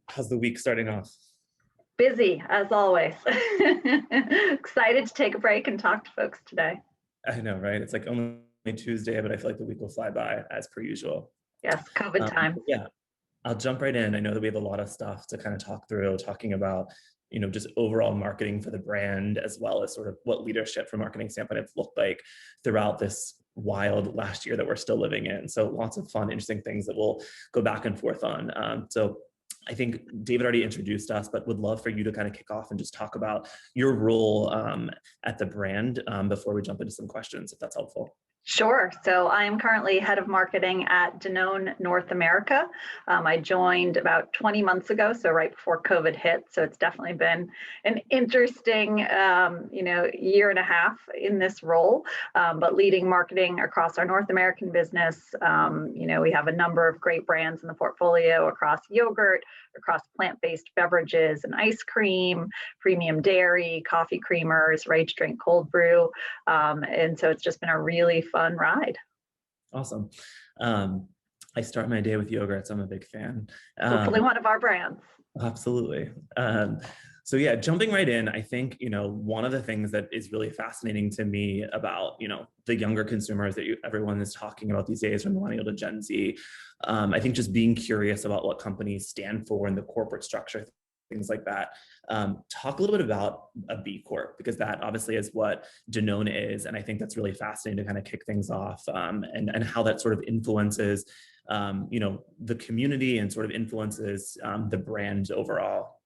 How's the week starting off? Busy, as always. Excited to take a break and talk to folks today. I know, right? It's like only Tuesday, but I feel like the week will fly by as per usual. Yes, COVID time. Yeah, I'll jump right in. I know that we have a lot of stuff to kind of talk through, talking about, just overall marketing for the brand, as well as sort of what leadership from marketing standpoint have looked like throughout this wild last year that we're still living in. So lots of fun, interesting things that we'll go back and forth on. So I think David already introduced us, but would love for you to kind of kick off and just talk about your role at the brand before we jump into some questions, if that's helpful. Sure. So I am currently head of marketing at Danone North America. I joined about 20 months ago, so right before COVID hit. So it's definitely been an interesting, year and a half in this role. But leading marketing across our North American business, we have a number of great brands in the portfolio across yogurt, across plant-based beverages and ice cream, premium dairy, coffee creamers, ready-to-drink cold brew. And so it's just been a really fun ride. Awesome. I start my day with yogurt, so I'm a big fan. Hopefully one of our brands. Absolutely. So yeah, jumping right in, I think, one of the things that is really fascinating to me about, the younger consumers that everyone is talking about these days, from millennial to Gen Z, I think just being curious about what companies stand for in the corporate structure, things like that. Talk a little bit about a B Corp, because that obviously is what Danone is. And I think that's really fascinating to kind of kick things off, and how that sort of influences, the community and sort of influences the brand overall.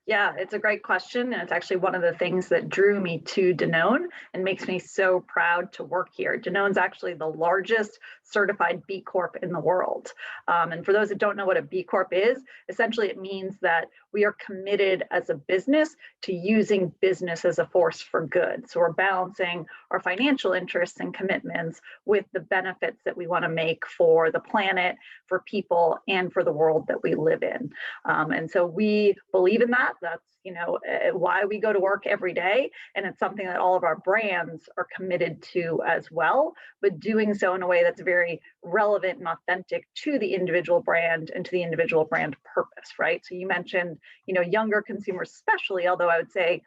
Yeah, it's a great question. And it's actually one of the things that drew me to Danone and makes me so proud to work here. Danone's actually the largest certified B Corp in the world. And for those that don't know what a B Corp is, essentially it means that we are committed as a business to using business as a force for good. So we're balancing our financial interests and commitments with the benefits that we want to make for the planet, for people, and for the world that we live in. And so we believe in that. That's why we go to work every day, and it's something that all of our brands are committed to as well, but doing so in a way that's very relevant and authentic to the individual brand and to the individual brand purpose, right? So you mentioned, younger consumers especially, although I would say,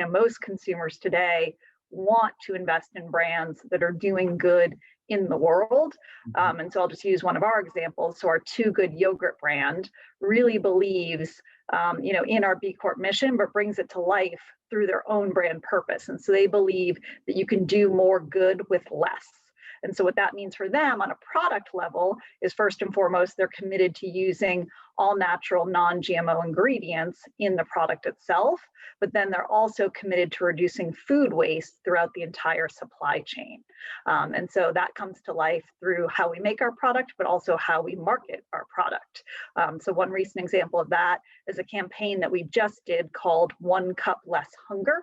most consumers today want to invest in brands that are doing good in the world. And so I'll just use one of our examples. So our Too Good yogurt brand really believes, in our B Corp mission, but brings it to life through their own brand purpose. And so they believe that you can do more good with less. And so what that means for them on a product level is, first and foremost, they're committed to using all natural, non-GMO ingredients in the product itself, but then they're also committed to reducing food waste throughout the entire supply chain. And so that comes to life through how we make our product, but also how we market our product. So one recent example of that is a campaign that we just did called One Cup Less Hunger,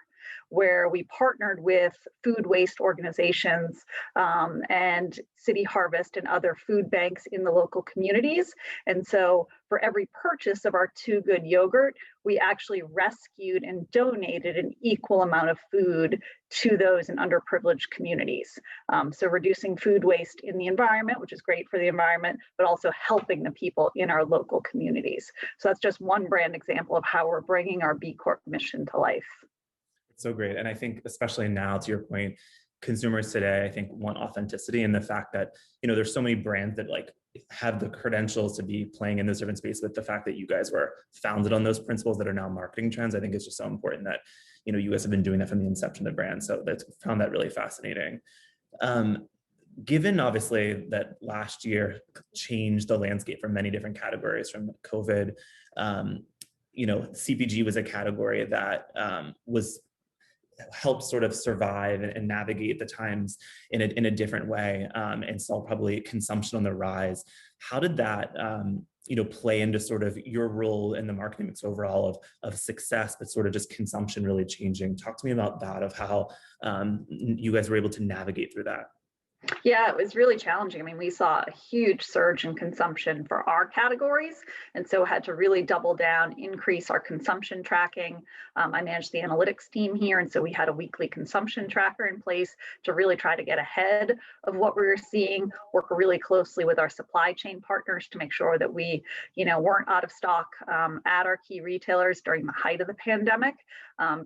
where we partnered with food waste organizations and City Harvest and other food banks in the local communities. And so for every purchase of our Too Good yogurt, we actually rescued and donated an equal amount of food to those in underprivileged communities. So reducing food waste in the environment, which is great for the environment, but also helping the people in our local communities. So that's just one brand example of how we're bringing our B Corp mission to life. So great. And I think especially now, to your point, consumers today, I think, want authenticity, and the fact that, there's so many brands that have the credentials to be playing in those different spaces, but the fact that you guys were founded on those principles that are now marketing trends, I think is just so important that, you guys have been doing that from the inception of the brand. So that's found that really fascinating. Given obviously that last year changed the landscape for many different categories from COVID, CPG was a category that was help sort of survive and navigate the times in a different way, and saw probably consumption on the rise. How did that play into sort of your role in the marketing mix overall of success, but sort of just consumption really changing? Talk to me about that, of how you guys were able to navigate through that. Yeah, it was really challenging. I mean, we saw a huge surge in consumption for our categories, and so had to really double down, increase our consumption tracking. I managed the analytics team here, and so we had a weekly consumption tracker in place to really try to get ahead of what we were seeing, work really closely with our supply chain partners to make sure that we, weren't out of stock at our key retailers during the height of the pandemic,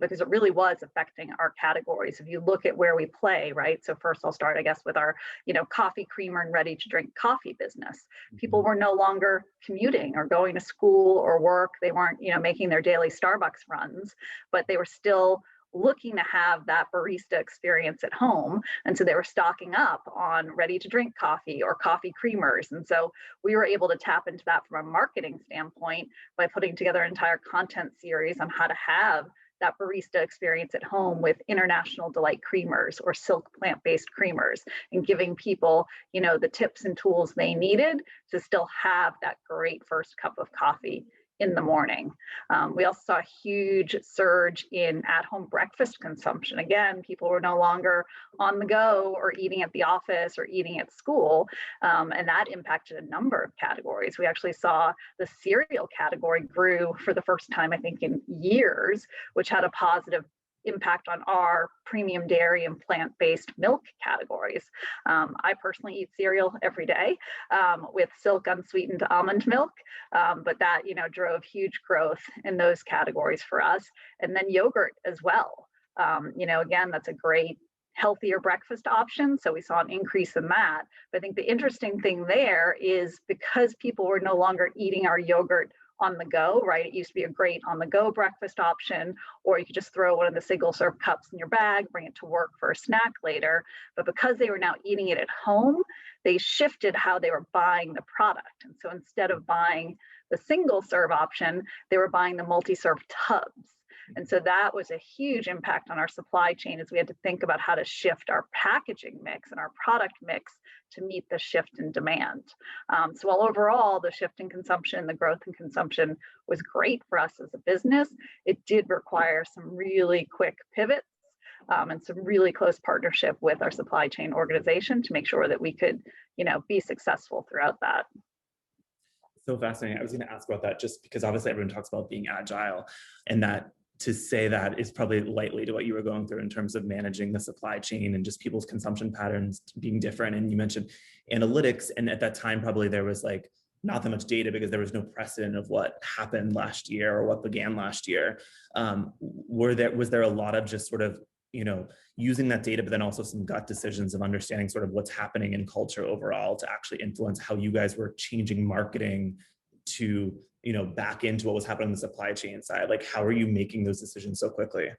because it really was affecting our categories. If you look at where we play, right? So first I'll start, I guess, with our, coffee creamer and ready to drink coffee business. People were no longer commuting or going to school or work. They weren't, making their daily Starbucks runs, but they were still looking to have that barista experience at home. And so they were stocking up on ready to drink coffee or coffee creamers. And so we were able to tap into that from a marketing standpoint by putting together an entire content series on how to have that barista experience at home with International Delight creamers or Silk plant-based creamers, and giving people, the tips and tools they needed to still have that great first cup of coffee in the morning. We also saw a huge surge in at-home breakfast consumption. Again, people were no longer on the go or eating at the office or eating at school, and that impacted a number of categories. We actually saw the cereal category grew for the first time, I think, in years, which had a positive impact on our premium dairy and plant-based milk categories. I personally eat cereal every day with Silk unsweetened almond milk, but that drove huge growth in those categories for us. And then yogurt as well. Again, that's a great healthier breakfast option. So we saw an increase in that. But I think the interesting thing there is because people were no longer eating our yogurt on the go, right? It used to be a great on the go breakfast option, or you could just throw one of the single serve cups in your bag, bring it to work for a snack later. But because they were now eating it at home, they shifted how they were buying the product. And so instead of buying the single serve option, they were buying the multi-serve tubs. And so that was a huge impact on our supply chain as we had to think about how to shift our packaging mix and our product mix to meet the shift in demand. So while overall the shift in consumption, the growth in consumption was great for us as a business, it did require some really quick pivots and some really close partnership with our supply chain organization to make sure that we could, be successful throughout that. So fascinating. I was going to ask about that just because obviously everyone talks about being agile, and that to say that is probably lightly to what you were going through in terms of managing the supply chain and just people's consumption patterns being different. And you mentioned analytics, and at that time probably there was like not that much data because there was no precedent of what happened last year or what began last year. Was there a lot of just sort of using that data, but then also some gut decisions of understanding sort of what's happening in culture overall to actually influence how you guys were changing marketing to back into what was happening on the supply chain side? Like, how are you making those decisions so quickly?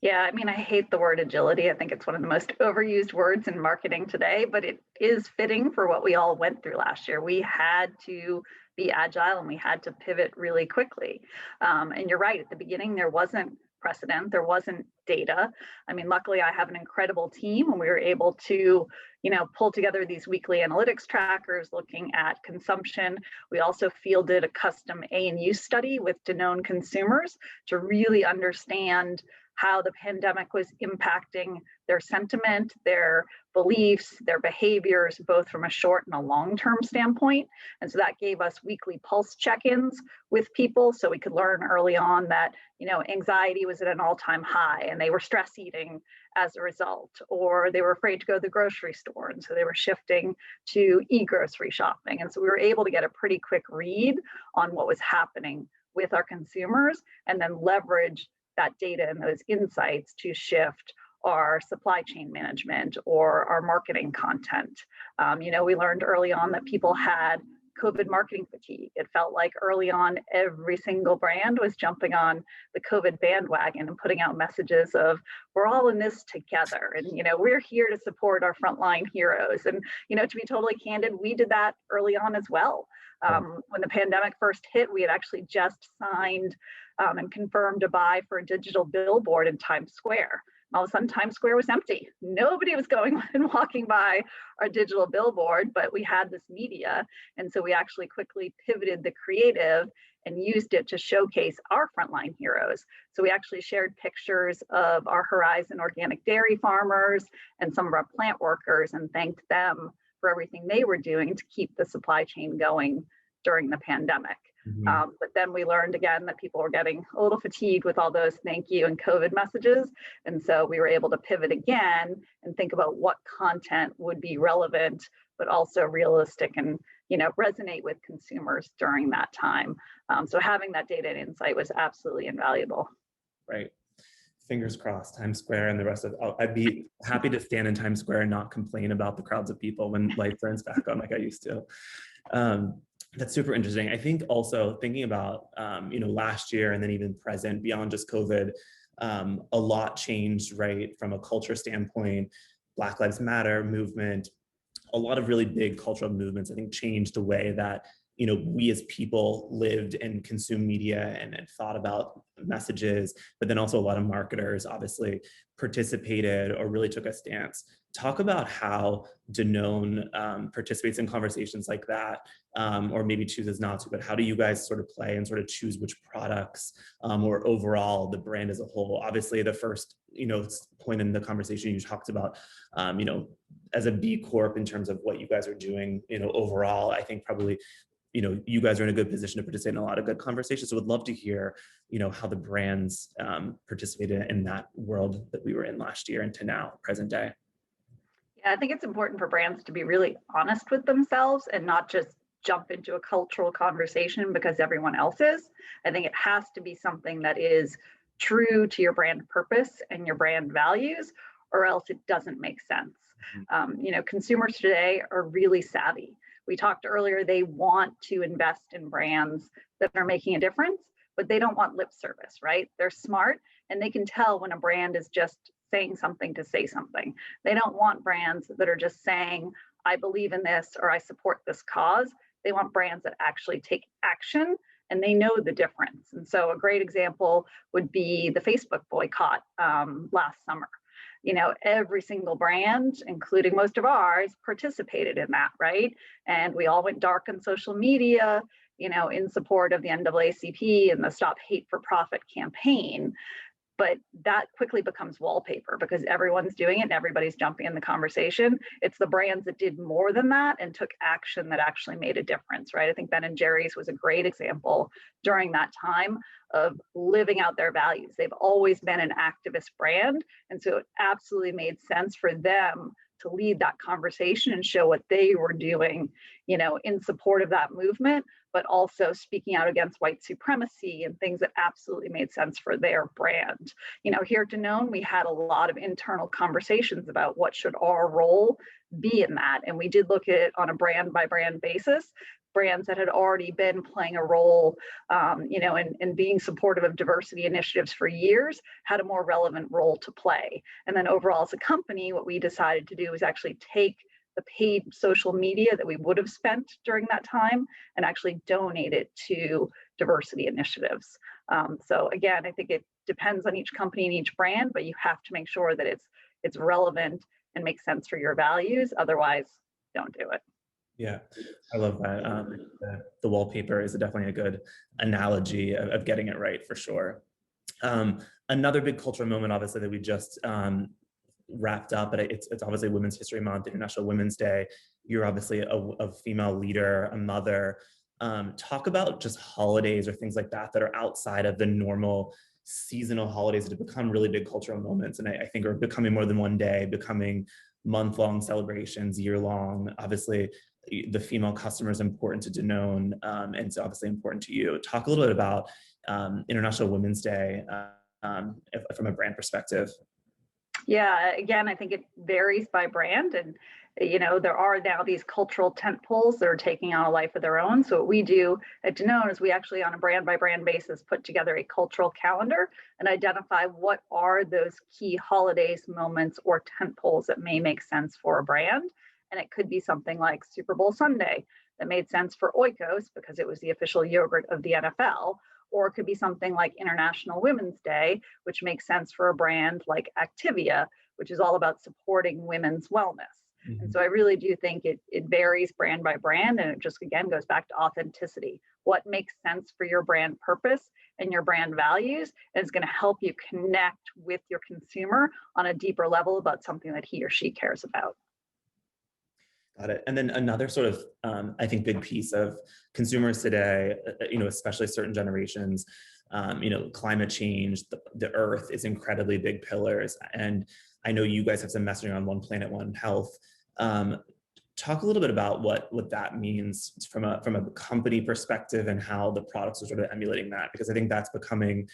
Yeah, I mean, I hate the word agility. I think it's one of the most overused words in marketing today, but it is fitting for what we all went through last year. We had to be agile and we had to pivot really quickly. And you're right, at the beginning, there wasn't precedent, there wasn't data. I mean, luckily I have an incredible team and we were able to, pull together these weekly analytics trackers looking at consumption. We also fielded a custom A&U study with Danone consumers to really understand how the pandemic was impacting their sentiment, their beliefs, their behaviors, both from a short and a long-term standpoint. And so that gave us weekly pulse check-ins with people so we could learn early on that, anxiety was at an all-time high and they were stress eating as a result, or they were afraid to go to the grocery store. And so they were shifting to e-grocery shopping. And so we were able to get a pretty quick read on what was happening with our consumers and then leverage that data and those insights to shift our supply chain management or our marketing content. We learned early on that people had COVID marketing fatigue. It felt like early on, every single brand was jumping on the COVID bandwagon and putting out messages of, we're all in this together. And, we're here to support our frontline heroes. And, to be totally candid, we did that early on as well. When the pandemic first hit, we had actually just signed and confirmed a buy for a digital billboard in Times Square. all of a sudden Times Square was empty. Nobody was going and walking by our digital billboard, but we had this media. And so we actually quickly pivoted the creative and used it to showcase our frontline heroes. So we actually shared pictures of our Horizon organic dairy farmers and some of our plant workers and thanked them for everything they were doing to keep the supply chain going during the pandemic. But then we learned again that people were getting a little fatigued with all those thank you and COVID messages. And so we were able to pivot again and think about what content would be relevant, but also realistic and resonate with consumers during that time. So having that data and insight was absolutely invaluable. Right. Fingers crossed, Times Square and the rest of I'd be happy to stand in Times Square and not complain about the crowds of people when life turns back on like I used to. That's super interesting. I think also thinking about, last year and then even present beyond just COVID, a lot changed, right? From a culture standpoint, Black Lives Matter movement, a lot of really big cultural movements, I think, changed the way that we as people lived and consumed media and thought about messages, but then also a lot of marketers obviously participated or really took a stance. Talk about how Danone participates in conversations like that, or maybe chooses not to, but how do you guys sort of play and sort of choose which products or overall the brand as a whole? Obviously the first, point in the conversation you talked about, as a B Corp in terms of what you guys are doing, overall, I think probably you guys are in a good position to participate in a lot of good conversations. So would love to hear, how the brands participated in that world that we were in last year and to now, present day. Yeah, I think it's important for brands to be really honest with themselves and not just jump into a cultural conversation because everyone else is. I think it has to be something that is true to your brand purpose and your brand values, or else it doesn't make sense. Consumers today are really savvy. We talked earlier, they want to invest in brands that are making a difference, but they don't want lip service, right? They're smart and they can tell when a brand is just saying something to say something. They don't want brands that are just saying, I believe in this or I support this cause. They want brands that actually take action and they know the difference. And so a great example would be the Facebook boycott last summer. Every single brand, including most of ours, participated in that, right? And we all went dark on social media, in support of the NAACP and the Stop Hate for Profit campaign. But that quickly becomes wallpaper because everyone's doing it and everybody's jumping in the conversation. It's the brands that did more than that and took action that actually made a difference, right? I think Ben & Jerry's was a great example during that time of living out their values. They've always been an activist brand. And so it absolutely made sense for them to lead that conversation and show what they were doing, in support of that movement, but also speaking out against white supremacy and things that absolutely made sense for their brand. Here at Danone, we had a lot of internal conversations about what should our role be in that. And we did look at it on a brand by brand basis. Brands that had already been playing a role, and being supportive of diversity initiatives for years had a more relevant role to play. And then overall as a company, what we decided to do was actually take the paid social media that we would have spent during that time and actually donate it to diversity initiatives. So again, I think it depends on each company and each brand, but you have to make sure that it's relevant and makes sense for your values. Otherwise, don't do it. Yeah, I love that. The wallpaper is definitely a good analogy of getting it right for sure. Another big cultural moment, obviously, that we just wrapped up, but it's obviously Women's History Month, International Women's Day. You're obviously a female leader, a mother. Talk about just holidays or things like that are outside of the normal seasonal holidays that have become really big cultural moments. And I think are becoming more than one day, becoming month-long celebrations, year-long. Obviously, the female customer is important to Danone, and it's obviously important to you. Talk a little bit about International Women's Day from a brand perspective. Yeah, again, I think it varies by brand. And, there are now these cultural tent poles that are taking on a life of their own. So what we do at Danone is we actually, on a brand by brand basis, put together a cultural calendar and identify what are those key holidays, moments, or tent poles that may make sense for a brand. And it could be something like Super Bowl Sunday that made sense for Oikos because it was the official yogurt of the NFL, or it could be something like International Women's Day, which makes sense for a brand like Activia, which is all about supporting women's wellness. And so I really do think it varies brand by brand, and it just, again, goes back to authenticity. What makes sense for your brand purpose and your brand values, and it's going to help you connect with your consumer on a deeper level about something that he or she cares about. Got it. And then another sort of, I think, big piece of consumers today, especially certain generations, climate change, the earth is incredibly big pillars. And I know you guys have some messaging on One Planet, One Health. Talk a little bit about what that means from a company perspective and how the products are sort of emulating that, because I think that's becoming,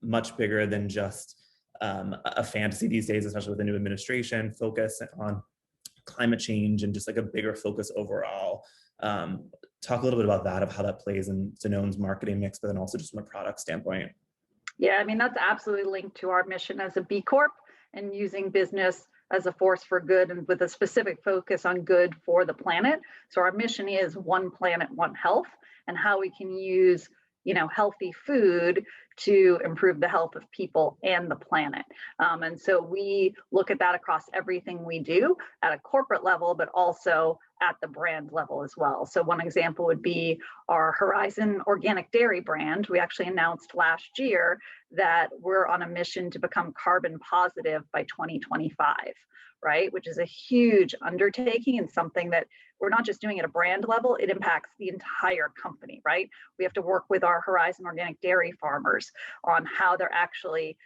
much bigger than just a fantasy these days, especially with the new administration focus on climate change and just like a bigger focus overall. Talk a little bit about that, of how that plays in Danone's marketing mix, but then also just from a product standpoint. Yeah, I mean, that's absolutely linked to our mission as a B Corp and using business as a force for good, and with a specific focus on good for the planet. So our mission is One Planet, One Health, and how we can use healthy food to improve the health of people and the planet. And so we look at that across everything we do at a corporate level, but also at the brand level as well. So one example would be our Horizon organic dairy brand. We actually announced last year that we're on a mission to become carbon positive by 2025, right? Which is a huge undertaking, and something that we're not just doing at a brand level, it impacts the entire company, right? We have to work with our Horizon organic dairy farmers on how they're actually,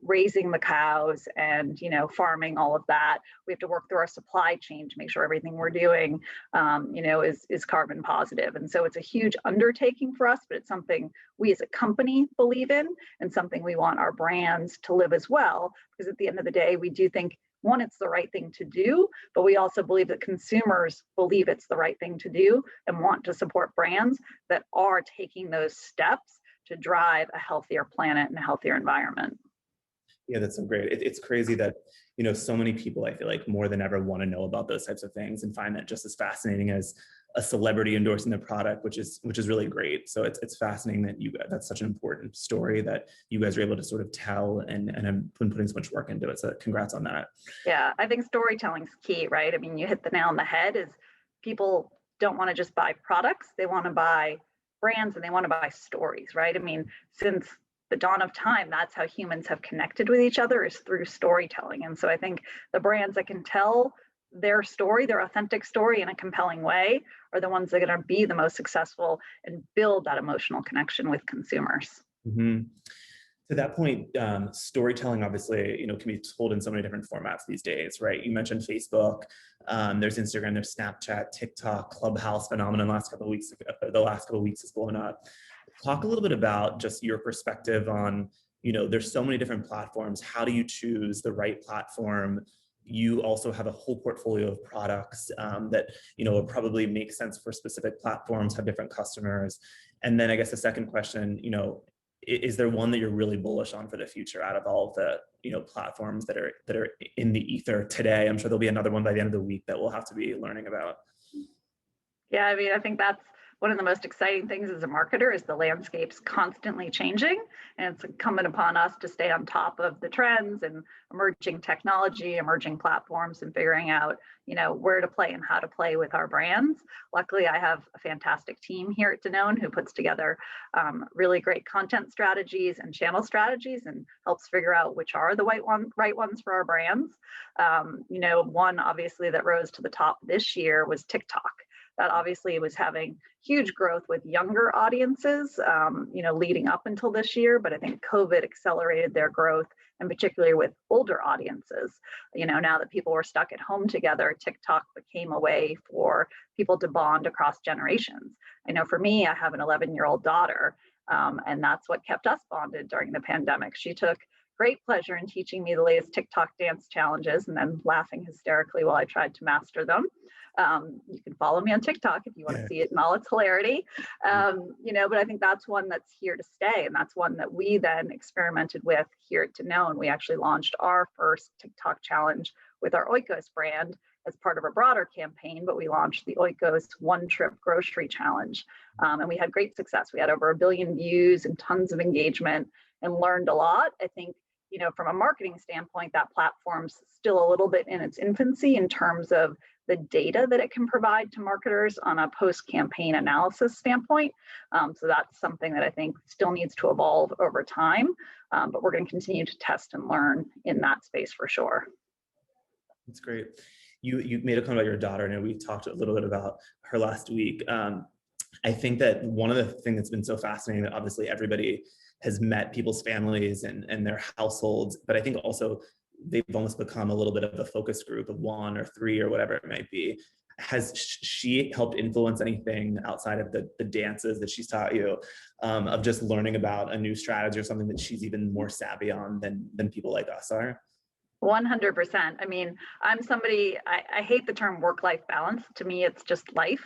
raising the cows and, farming, all of that. We have to work through our supply chain to make sure everything we're doing, is carbon positive. And so it's a huge undertaking for us, but it's something we as a company believe in, and something we want our brands to live as well. Because at the end of the day, we do think, one, it's the right thing to do, but we also believe that consumers believe it's the right thing to do and want to support brands that are taking those steps to drive a healthier planet and a healthier environment. Yeah, that's so great. It's crazy that, so many people, I feel like, more than ever want to know about those types of things and find that just as fascinating as a celebrity endorsing the product, which is really great. So it's fascinating that that's such an important story that you guys are able to sort of tell, and have been putting so much work into it. So congrats on that. Yeah, I think storytelling's key, right? I mean, you hit the nail on the head. Is people don't want to just buy products, they want to buy brands, and they want to buy stories, right? I mean, since the dawn of time, that's how humans have connected with each other, is through storytelling. And so I think the brands that can tell their story, their authentic story, in a compelling way, are the ones that are going to be the most successful and build that emotional connection with consumers. Mm-hmm. To that point, storytelling obviously, can be told in so many different formats these days, right? You mentioned Facebook, there's Instagram, there's Snapchat, TikTok, Clubhouse phenomenon. The last couple of weeks has blown up. Talk a little bit about just your perspective on, there's so many different platforms. How do you choose the right platform? You also have a whole portfolio of products that, would probably make sense for specific platforms, have different customers. And then I guess the second question, is there one that you're really bullish on for the future out of all of the, platforms that are in the ether today? I'm sure there'll be another one by the end of the week that we'll have to be learning about. Yeah, I mean, I think that's one of the most exciting things as a marketer, is the landscape's constantly changing, and it's incumbent upon us to stay on top of the trends and emerging technology, emerging platforms, and figuring out, where to play and how to play with our brands. Luckily, I have a fantastic team here at Danone who puts together really great content strategies and channel strategies, and helps figure out which are the right ones for our brands. One obviously that rose to the top this year was TikTok. That obviously was having huge growth with younger audiences, leading up until this year. But I think COVID accelerated their growth, and particularly with older audiences. Now that people were stuck at home together, TikTok became a way for people to bond across generations. I know for me, I have an 11-year-old daughter, and that's what kept us bonded during the pandemic. She took great pleasure in teaching me the latest TikTok dance challenges, and then laughing hysterically while I tried to master them. You can follow me on TikTok if you want to see it in all its hilarity. But I think that's one that's here to stay. And that's one that we then experimented with here at Danone. We actually launched our first TikTok challenge with our Oikos brand. as part of a broader campaign, but we launched the Oikos One Trip Grocery Challenge. And we had great success. We had over 1 billion views and tons of engagement and learned a lot. I think, from a marketing standpoint, that platform's still a little bit in its infancy in terms of the data that it can provide to marketers on a post-campaign analysis standpoint. So that's something that I think still needs to evolve over time, but we're going to continue to test and learn in that space for sure. That's great. You made a comment about your daughter, and we talked a little bit about her last week. I think that one of the things that's been so fascinating, that obviously everybody has met people's families and their households, but I think also they've almost become a little bit of a focus group of 1 or 3 or whatever it might be. Has she helped influence anything outside of the dances that she's taught you, of just learning about a new strategy or something that she's even more savvy on than people like us are? 100%. I mean, I'm somebody, I hate the term work-life balance. To me, it's just life.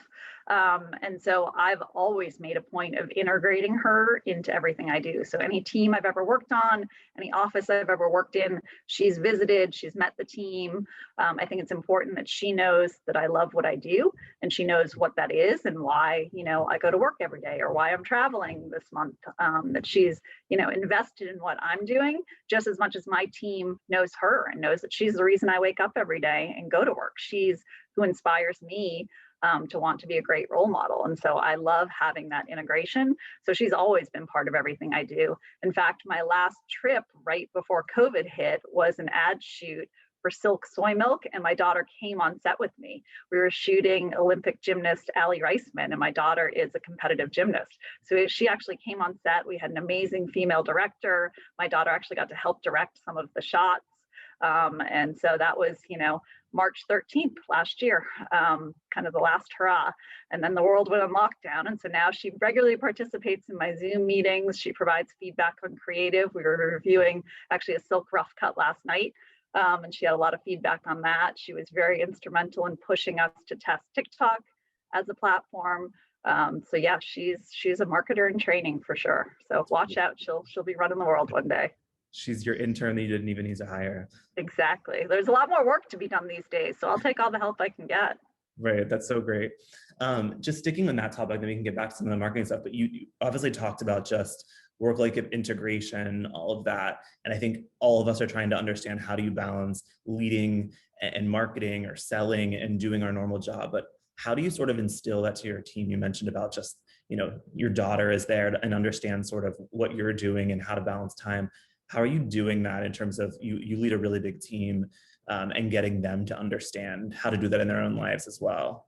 And so I've always made a point of integrating her into everything I do. So any team I've ever worked on, any office I've ever worked in, she's visited, she's met the team. I think it's important that she knows that I love what I do, and she knows what that is and why, I go to work every day, or why I'm traveling this month, that she's, invested in what I'm doing just as much as my team knows her and knows that she's the reason I wake up every day and go to work. She's who inspires me to want to be a great role model. And so I love having that integration. So she's always been part of everything I do. In fact, my last trip right before COVID hit was an ad shoot for Silk Soy Milk, and my daughter came on set with me. We were shooting Olympic gymnast Allie Reisman, and my daughter is a competitive gymnast. So she actually came on set. We had an amazing female director. My daughter actually got to help direct some of the shots. And so that was, March 13th last year, kind of the last hurrah. And then the world went on lockdown. And so now she regularly participates in my Zoom meetings. She provides feedback on creative. We were reviewing actually a silk rough cut last night. And she had a lot of feedback on that. She was very instrumental in pushing us to test TikTok as a platform. So yeah, she's a marketer in training for sure. So watch out, she'll be running the world one day. She's your intern that you didn't even need to hire. Exactly. There's a lot more work to be done these days, so I'll take all the help I can get. Right, that's so great. Just sticking on that topic, then we can get back to some of the marketing stuff, but you obviously talked about just work-life integration, all of that. And I think all of us are trying to understand, how do you balance leading and marketing or selling and doing our normal job? But how do you sort of instill that to your team? You mentioned about just, your daughter is there and understands sort of what you're doing and how to balance time. How are you doing that in terms of you lead a really big team, and getting them to understand how to do that in their own lives as well?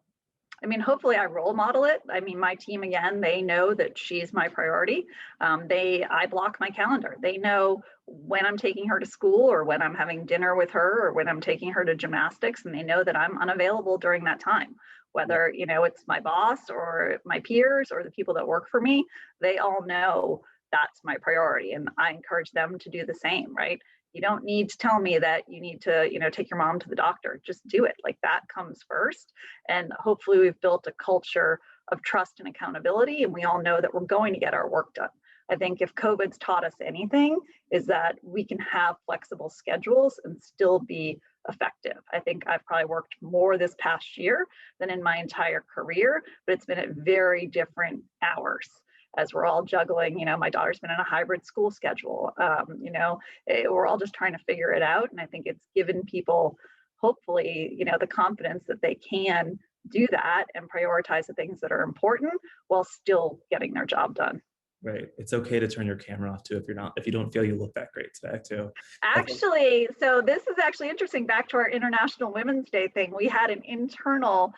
I mean, hopefully I role model it. I mean, my team, again, they know that she's my priority. I block my calendar. They know when I'm taking her to school, or when I'm having dinner with her, or when I'm taking her to gymnastics, and they know that I'm unavailable during that time. Whether, it's my boss or my peers or the people that work for me, they all know that's my priority. And I encourage them to do the same, right? You don't need to tell me that you need to, take your mom to the doctor. Just do it. Like, that comes first. And hopefully we've built a culture of trust and accountability, and we all know that we're going to get our work done. I think if COVID's taught us anything, is that we can have flexible schedules and still be effective. I think I've probably worked more this past year than in my entire career, but it's been at very different hours, as we're all juggling. My daughter's been in a hybrid school schedule. We're all just trying to figure it out. And I think it's given people, hopefully, the confidence that they can do that and prioritize the things that are important while still getting their job done. Right. It's okay to turn your camera off too if you don't feel you look that great today too. Actually, so this is actually interesting. Back to our International Women's Day thing, we had an internal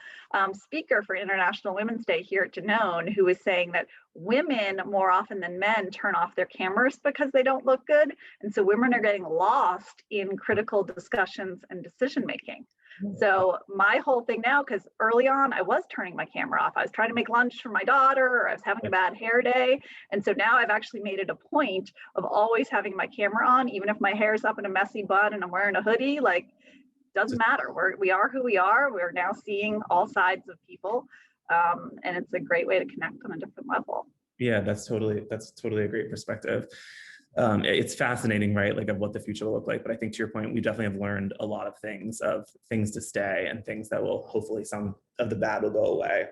speaker for International Women's Day here at Danone who was saying that women more often than men turn off their cameras because they don't look good. And so women are getting lost in critical discussions and decision making. So my whole thing now, because early on I was turning my camera off. I was trying to make lunch for my daughter, or I was having a bad hair day. And so now I've actually made it a point of always having my camera on, even if my hair's up in a messy bun and I'm wearing a hoodie. Like, doesn't matter. We are who we are. We're now seeing all sides of people. And it's a great way to connect on a different level. Yeah, that's totally a great perspective. It's fascinating, right? Like of what the future will look like. But I think to your point, we definitely have learned a lot of things to stay and things that will hopefully some of the bad will go away.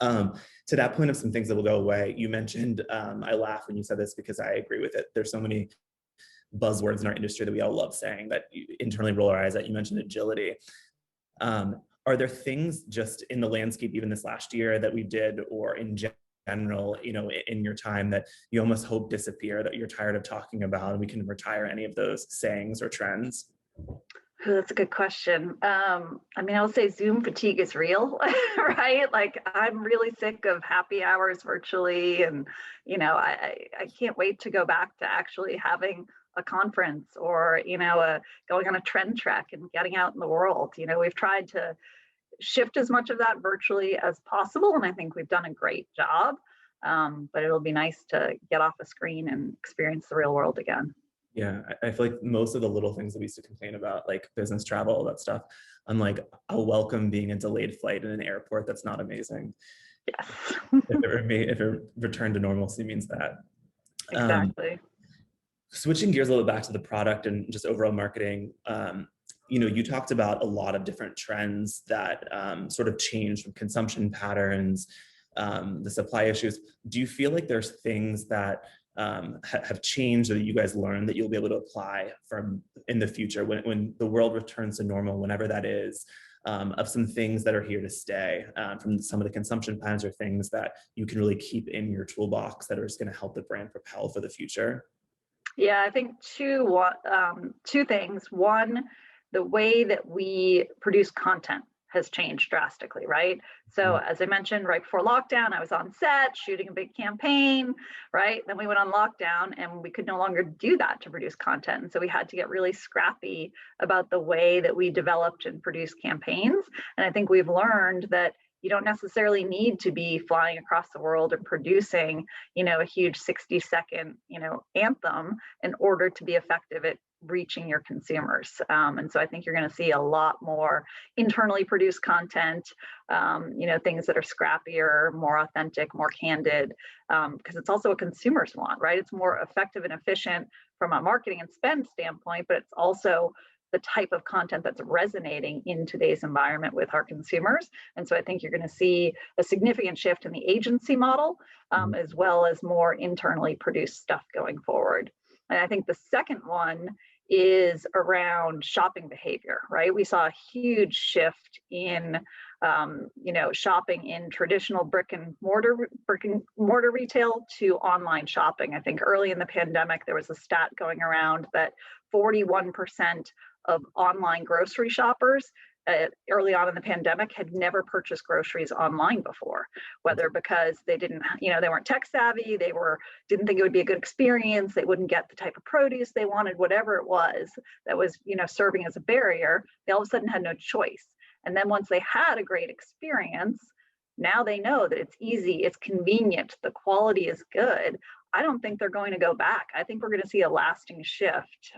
To that point of some things that will go away, you mentioned, I laugh when you said this because I agree with it. There's so many buzzwords in our industry that we all love saying that you internally roll our eyes at. You mentioned agility. Are there things just in the landscape, even this last year, that we did or in general, in your time that you almost hope disappear, that you're tired of talking about, and we can retire any of those sayings or trends? That's a good question. I'll say Zoom fatigue is real, right? Like I'm really sick of happy hours virtually, and I can't wait to go back to actually having a conference or going on a trend trek and getting out in the world. We've tried to shift as much of that virtually as possible, and I think we've done a great job. But it'll be nice to get off a screen and experience the real world again. Yeah, I feel like most of the little things that we used to complain about, like business travel, all that stuff, I'm like, I'll welcome being a delayed flight in an airport that's not amazing. Yes. if it returned to normalcy means that. Exactly. Switching gears a little bit back to the product and just overall marketing, you talked about a lot of different trends that sort of changed from consumption patterns, the supply issues. Do you feel like there's things that have changed or that you guys learned that you'll be able to apply from in the future when the world returns to normal, whenever that is, of some things that are here to stay from some of the consumption patterns or things that you can really keep in your toolbox that are just going to help the brand propel for the future? Yeah, I think two things. One, the way that we produce content has changed drastically, right? So as I mentioned, right before lockdown, I was on set shooting a big campaign, right? Then we went on lockdown and we could no longer do that to produce content. And so we had to get really scrappy about the way that we developed and produced campaigns. And I think we've learned that you don't necessarily need to be flying across the world and producing, a huge 60-second, anthem in order to be effective at reaching your consumers. And so I think you're going to see a lot more internally produced content, things that are scrappier, more authentic, more candid, because it's also what consumers want, right? It's more effective and efficient from a marketing and spend standpoint, but it's also the type of content that's resonating in today's environment with our consumers. And so I think you're going to see a significant shift in the agency model, as well as more internally produced stuff going forward. And I think the second one is around shopping behavior, right? We saw a huge shift in, shopping in traditional brick and mortar retail to online shopping. I think early in the pandemic, there was a stat going around that 41% of online grocery shoppers early on in the pandemic had never purchased groceries online before, whether because they didn't, they weren't tech savvy, didn't think it would be a good experience, they wouldn't get the type of produce they wanted, whatever it was that was, serving as a barrier, they all of a sudden had no choice. And then once they had a great experience, now they know that it's easy, it's convenient, the quality is good. I don't think they're going to go back. I think we're going to see a lasting shift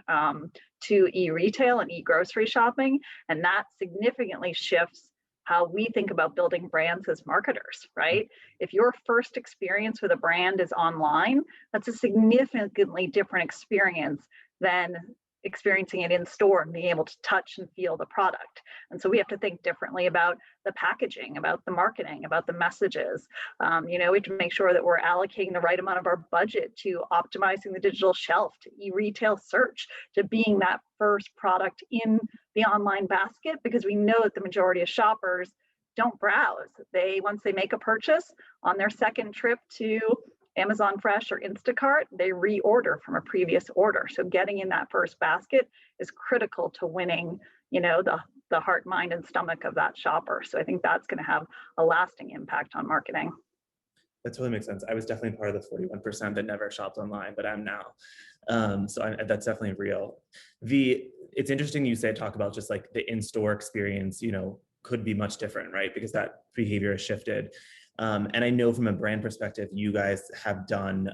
to e-retail and e-grocery shopping, and that significantly shifts how we think about building brands as marketers, right? If your first experience with a brand is online, that's a significantly different experience than experiencing it in store and being able to touch and feel the product. And so we have to think differently about the packaging, about the marketing, about the messages. We have to make sure that we're allocating the right amount of our budget to optimizing the digital shelf, to e-retail search, to being that first product in the online basket, because we know that the majority of shoppers don't browse. Once they make a purchase on their second trip to Amazon Fresh or Instacart, they reorder from a previous order. So getting in that first basket is critical to winning, the heart, mind, and stomach of that shopper. So I think that's going to have a lasting impact on marketing. That totally makes sense. I was definitely part of the 41% that never shopped online, but I'm now. That's definitely real. It's interesting you talk about just like the in-store experience, could be much different, right? Because that behavior has shifted. And I know from a brand perspective, you guys have done,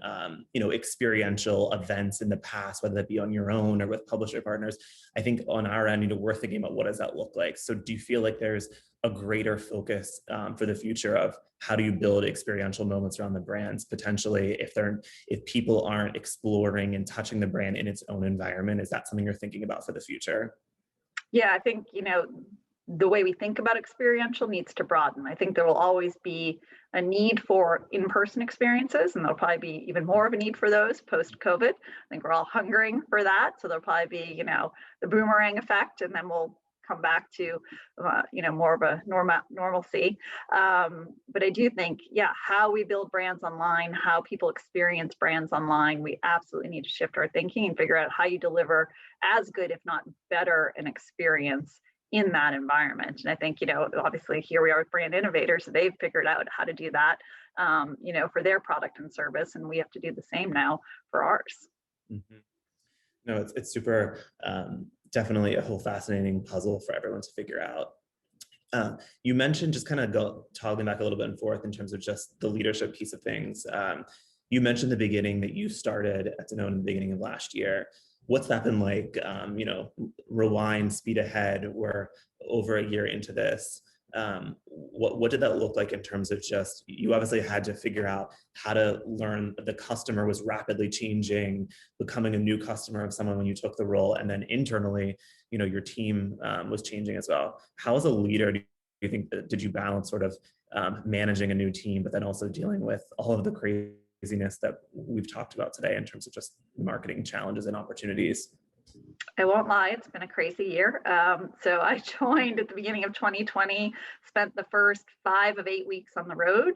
experiential events in the past, whether that be on your own or with publisher partners. I think on our end, we're thinking about what does that look like? So do you feel like there's a greater focus for the future of how do you build experiential moments around the brands, potentially if people aren't exploring and touching the brand in its own environment? Is that something you're thinking about for the future? Yeah, I think, the way we think about experiential needs to broaden. I think there will always be a need for in-person experiences, and there'll probably be even more of a need for those post-COVID. I think we're all hungering for that. So there'll probably be, the boomerang effect, and then we'll come back to, more of a normalcy. But I do think, how we build brands online, how people experience brands online, we absolutely need to shift our thinking and figure out how you deliver as good, if not better, an experience in that environment. And I think, obviously here we are with Brand Innovators, so they've figured out how to do that, for their product and service, and we have to do the same now for ours. Mm-hmm. No, it's super, definitely a whole fascinating puzzle for everyone to figure out. You mentioned, just kind of toggling back a little bit and forth in terms of just the leadership piece of things. You mentioned in the beginning that you started at Danone in the beginning of last year. What's that been like? Rewind, speed ahead. We're over a year into this. What did that look like in terms of just, you obviously had to figure out how to learn, the customer was rapidly changing, becoming a new customer of someone when you took the role, and then internally, your team was changing as well. How as a leader do you think did you balance sort of managing a new team, but then also dealing with all of the craziness that we've talked about today in terms of just marketing challenges and opportunities? I won't lie, it's been a crazy year. So I joined at the beginning of 2020, spent the first 5 of 8 weeks on the road,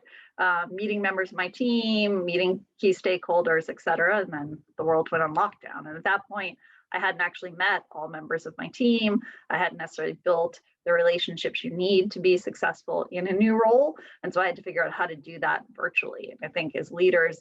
meeting members of my team, meeting key stakeholders, et cetera. And then the world went on lockdown. And at that point, I hadn't actually met all members of my team. I hadn't necessarily built the relationships you need to be successful in a new role. And so I had to figure out how to do that virtually. And I think as leaders,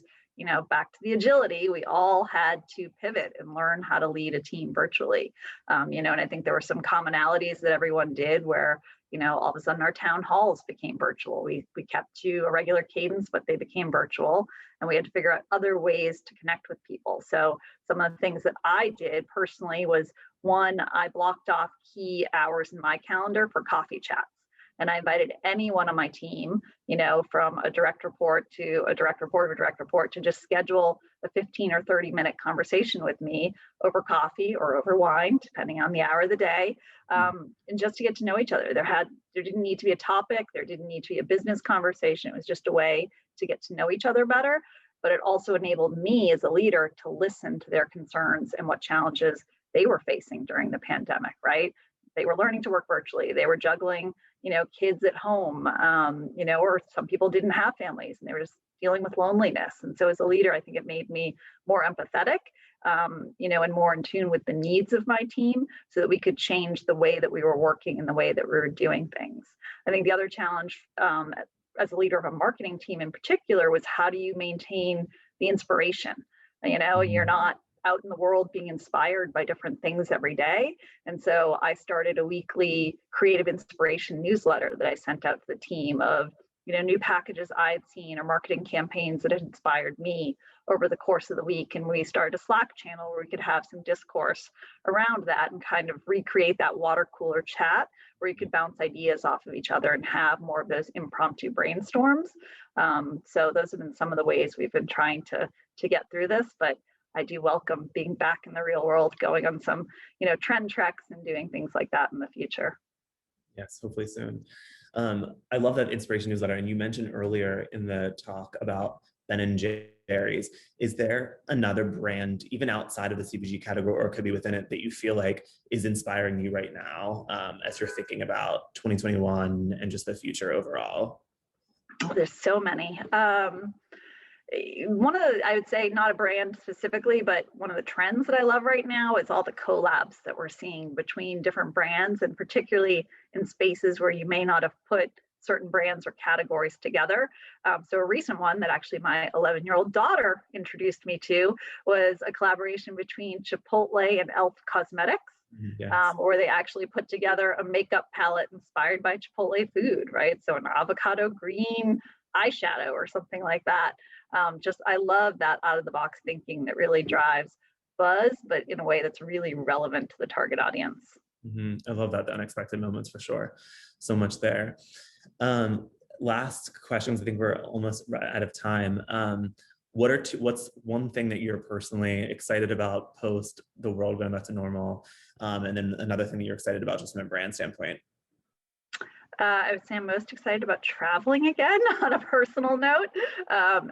back to the agility, we all had to pivot and learn how to lead a team virtually. And I think there were some commonalities that everyone did where, all of a sudden our town halls became virtual. We kept to a regular cadence, but they became virtual, and we had to figure out other ways to connect with people. So some of the things that I did personally was, one, I blocked off key hours in my calendar for coffee chats. And I invited anyone on my team, from a direct report to a direct report of a direct report, to just schedule a 15 or 30-minute conversation with me over coffee or over wine, depending on the hour of the day, and just to get to know each other. There didn't need to be a topic. There didn't need to be a business conversation. It was just a way to get to know each other better. But it also enabled me as a leader to listen to their concerns and what challenges they were facing during the pandemic, right? They were learning to work virtually. They were juggling kids at home, or some people didn't have families and they were just dealing with loneliness. And so as a leader, I think it made me more empathetic, and more in tune with the needs of my team so that we could change the way that we were working and the way that we were doing things. I think the other challenge as a leader of a marketing team in particular was, how do you maintain the inspiration? You're not out in the world being inspired by different things every day. And so I started a weekly creative inspiration newsletter that I sent out to the team of, new packages I had seen or marketing campaigns that had inspired me over the course of the week. And we started a Slack channel where we could have some discourse around that and kind of recreate that water cooler chat where you could bounce ideas off of each other and have more of those impromptu brainstorms. So those have been some of the ways we've been trying to get through this. But I do welcome being back in the real world, going on some, trend treks and doing things like that in the future. Yes, hopefully soon. I love that inspiration newsletter. And you mentioned earlier in the talk about Ben & Jerry's. Is there another brand, even outside of the CPG category, or could be within it, that you feel like is inspiring you right now as you're thinking about 2021 and just the future overall? Oh, there's so many. One of the, I would say, not a brand specifically, but one of the trends that I love right now is all the collabs that we're seeing between different brands, and particularly in spaces where you may not have put certain brands or categories together. So a recent one that actually my 11-year-old daughter introduced me to was a collaboration between Chipotle and Elf Cosmetics. Yes. Or they actually put together a makeup palette inspired by Chipotle food, right? So an avocado green eyeshadow or something like that. I love that out of the box thinking that really drives buzz, but in a way that's really relevant to the target audience. I love that, the unexpected moments for sure. So much there. Last questions. I think we're almost out of time. What's one thing that you're personally excited about post the world going back to normal? And then another thing that you're excited about just from a brand standpoint? I would say I'm most excited about traveling again on a personal note.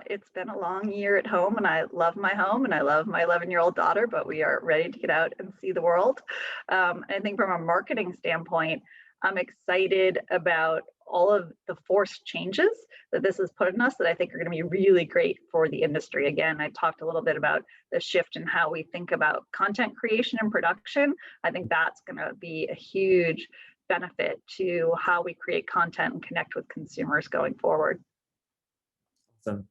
It's been a long year at home, and I love my home and I love my 11-year-old daughter, but we are ready to get out and see the world. I think from a marketing standpoint, I'm excited about all of the forced changes that this has put in us that I think are going to be really great for the industry. Again, I talked a little bit about the shift in how we think about content creation and production. I think that's going to be a huge benefit to how we create content and connect with consumers going forward. Awesome.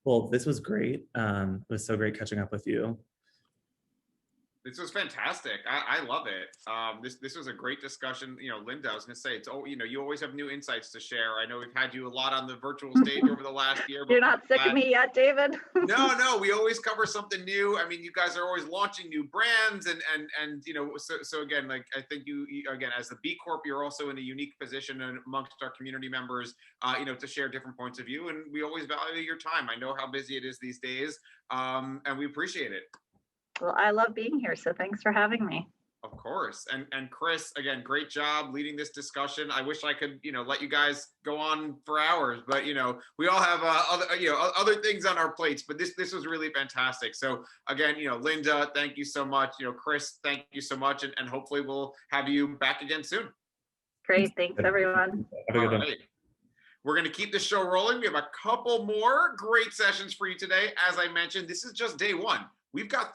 Well, this was great. It was so great catching up with you. This was fantastic. I love it. This was a great discussion. You know, Linda, I was going to say, you always have new insights to share. I know we've had you a lot on the virtual stage over the last year. You're not sick of me yet, David? No, we always cover something new. I mean, you guys are always launching new brands, and so again, like I think you again, as the B Corp, you're also in a unique position amongst our community members, to share different points of view, and we always value your time. I know how busy it is these days, and we appreciate it. Well, I love being here, so thanks for having me. Of course. And Chris, again, great job leading this discussion. I wish I could, let you guys go on for hours, but we all have other things on our plates, but this was really fantastic. So again, Linda, thank you so much. Chris, thank you so much. And hopefully we'll have you back again soon. Great. Thanks, everyone. All right. We're going to keep the show rolling. We have a couple more great sessions for you today. As I mentioned, this is just day one. We've got